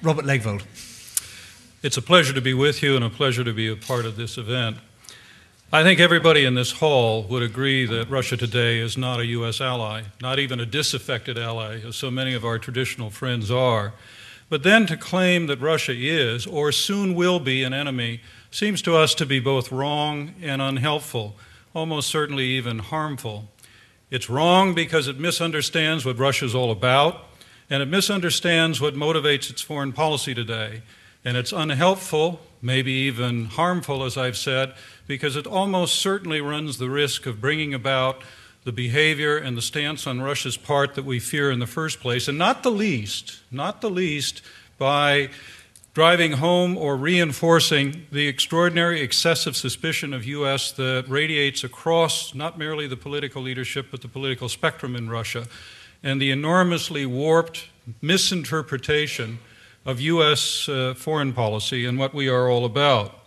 Robert Legvold. It's a pleasure to be with you and a pleasure to be a part of this event. I think everybody in this hall would agree that Russia today is not a U.S. ally, not even a disaffected ally, as so many of our traditional friends are. But then to claim that Russia is, or soon will be, an enemy seems to us to be both wrong and unhelpful, almost certainly even harmful. It's wrong because it misunderstands what Russia's all about, and it misunderstands what motivates its foreign policy today. And it's unhelpful, maybe even harmful, as I've said, because it almost certainly runs the risk of bringing about the behavior and the stance on Russia's part that we fear in the first place, and not the least by driving home or reinforcing the extraordinary excessive suspicion of U.S. that radiates across not merely the political leadership but the political spectrum in Russia, and the enormously warped misinterpretation of U.S. foreign policy and what we are all about.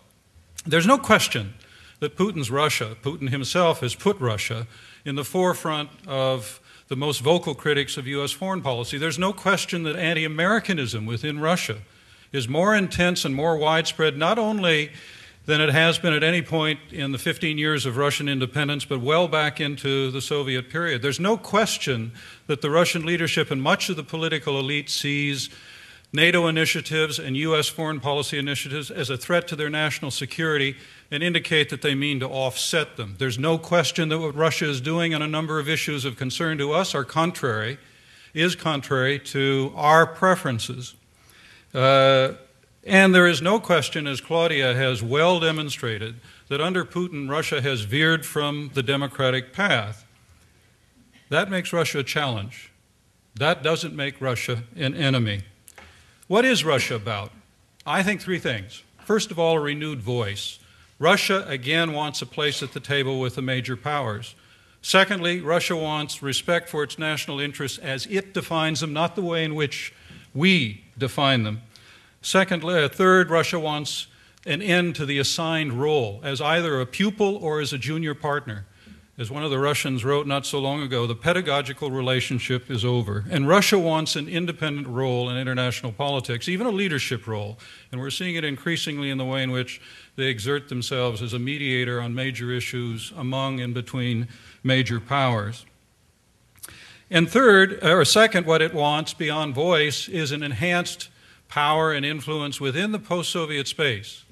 There's no question that Putin himself has put Russia in the forefront of the most vocal critics of U.S. foreign policy. There's no question that anti-Americanism within Russia is more intense and more widespread, not only than it has been at any point in the 15 years of Russian independence, but well back into the Soviet period. There's no question that the Russian leadership and much of the political elite sees NATO initiatives and U.S. foreign policy initiatives as a threat to their national security and indicate that they mean to offset them. There's no question that what Russia is doing on a number of issues of concern to us is contrary to our preferences. And there is no question, as Claudia has well demonstrated, that under Putin, Russia has veered from the democratic path. That makes Russia a challenge. That doesn't make Russia an enemy. What is Russia about? I think three things. First of all, a renewed voice. Russia, again, wants a place at the table with the major powers. Secondly, Russia wants respect for its national interests as it defines them, not the way in which we define them. Third, Russia wants an end to the assigned role as either a pupil or as a junior partner. As one of the Russians wrote not so long ago, the pedagogical relationship is over. And Russia wants an independent role in international politics, even a leadership role. And we're seeing it increasingly in the way in which they exert themselves as a mediator on major issues among and between major powers. And second, what it wants beyond voice is an enhanced power and influence within the post-Soviet space.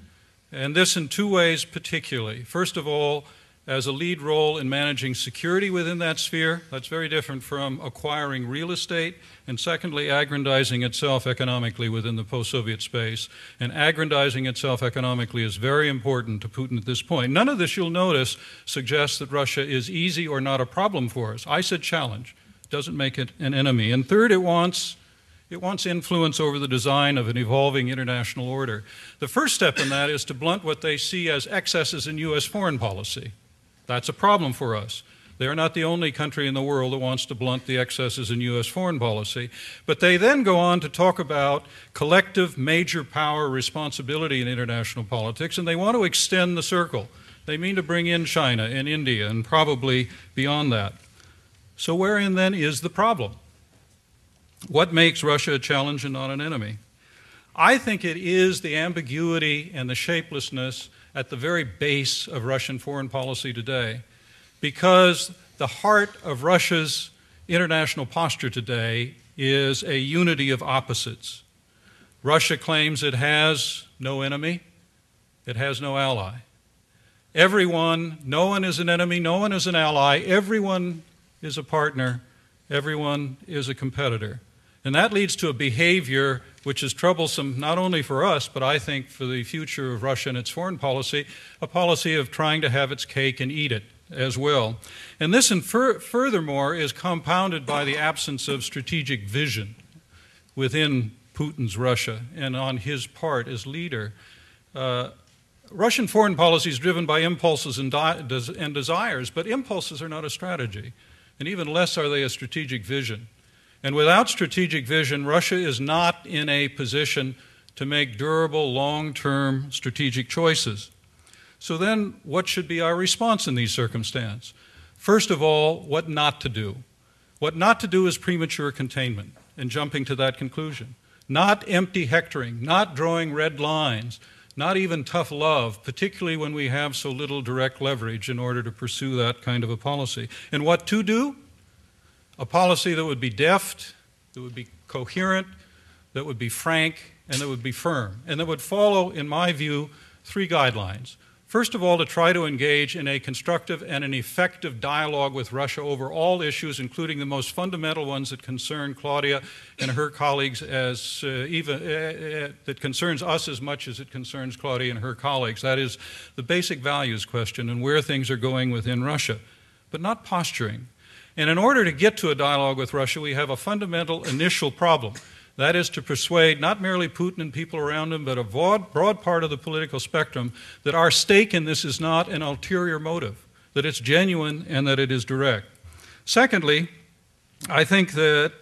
And this in two ways particularly. First of all, as a lead role in managing security within that sphere. That's very different from acquiring real estate. And secondly, aggrandizing itself economically within the post-Soviet space. And aggrandizing itself economically is very important to Putin at this point. None of this, you'll notice, suggests that Russia is easy or not a problem for us. I said challenge. Doesn't make it an enemy. And third, it wants influence over the design of an evolving international order. The first step in that is to blunt what they see as excesses in U.S. foreign policy. That's a problem for us. They are not the only country in the world that wants to blunt the excesses in U.S. foreign policy. But they then go on to talk about collective major power responsibility in international politics, and they want to extend the circle. They mean to bring in China and India and probably beyond that. So wherein then is the problem? What makes Russia a challenge and not an enemy? I think it is the ambiguity and the shapelessness at the very base of Russian foreign policy today, because the heart of Russia's international posture today is a unity of opposites. Russia claims it has no enemy, it has no ally. No one is an enemy, no one is an ally, everyone is a partner, everyone is a competitor. And that leads to a behavior which is troublesome not only for us, but I think for the future of Russia and its foreign policy, a policy of trying to have its cake and eat it as well. And this, furthermore, is compounded by the absence of strategic vision within Putin's Russia and on his part as leader. Russian foreign policy is driven by impulses and desires, but impulses are not a strategy, and even less are they a strategic vision. And without strategic vision, Russia is not in a position to make durable, long-term strategic choices. So then, what should be our response in these circumstances? First of all, what not to do. What not to do is premature containment and jumping to that conclusion. not empty hectoring, not drawing red lines, not even tough love, particularly when we have so little direct leverage in order to pursue that kind of a policy. And what to do? A policy that would be deft, that would be coherent, that would be frank, and that would be firm, and that would follow, in my view, 3 guidelines. First of all, to try to engage in a constructive and an effective dialogue with Russia over all issues, including the most fundamental ones that concern Claudia and her colleagues, that concerns us as much as it concerns Claudia and her colleagues. That is the basic values question and where things are going within Russia, but not posturing. And in order to get to a dialogue with Russia, we have a fundamental initial problem. That is to persuade not merely Putin and people around him, but a broad part of the political spectrum that our stake in this is not an ulterior motive, that it's genuine and that it is direct. Secondly, I think that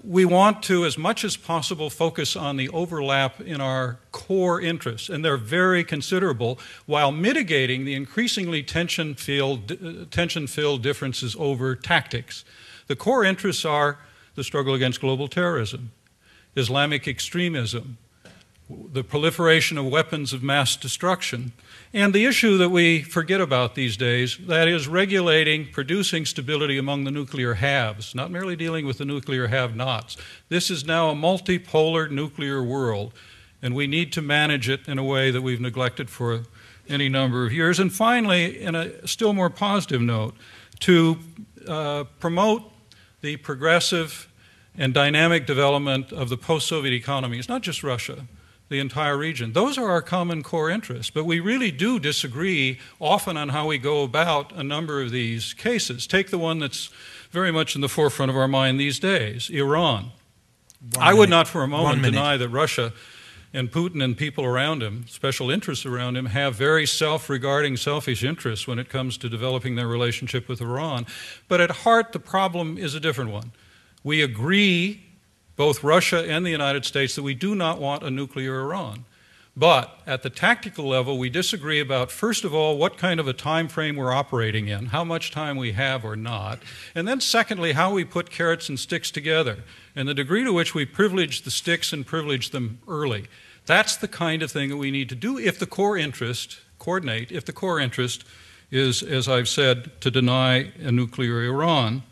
we want to, as much as possible, focus on the overlap in our core interests, and they're very considerable, while mitigating the increasingly tension-filled differences over tactics. The core interests are the struggle against global terrorism, Islamic extremism, the proliferation of weapons of mass destruction, and the issue that we forget about these days, that is regulating, producing stability among the nuclear haves, not merely dealing with the nuclear have-nots. This is now a multipolar nuclear world, and we need to manage it in a way that we've neglected for any number of years. And finally, in a still more positive note, to promote the progressive and dynamic development of the post-Soviet economies, not just Russia, the entire region. Those are our common core interests, but we really do disagree often on how we go about a number of these cases. Take the one that's very much in the forefront of our mind these days, Iran. I would not for a moment deny that Russia and Putin and people around him, special interests around him, have very self-regarding, selfish interests when it comes to developing their relationship with Iran. But at heart, the problem is a different one. We agree, both Russia and the United States, that we do not want a nuclear Iran. But at the tactical level, we disagree about, first of all, what kind of a time frame we're operating in, how much time we have or not, and then secondly, how we put carrots and sticks together, and the degree to which we privilege the sticks and privilege them early. That's the kind of thing that we need to do if the core interest, coordinate, if the core interest is, as I've said, to deny a nuclear Iran.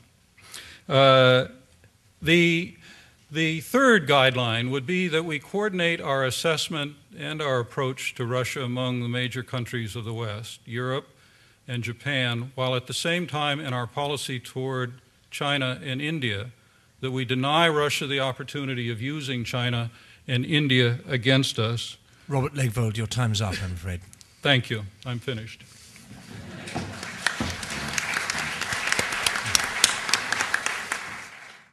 The third guideline would be that we coordinate our assessment and our approach to Russia among the major countries of the West, Europe and Japan, while at the same time in our policy toward China and India, that we deny Russia the opportunity of using China and India against us. Robert Legvold, your time's up, I'm afraid. Thank you. I'm finished.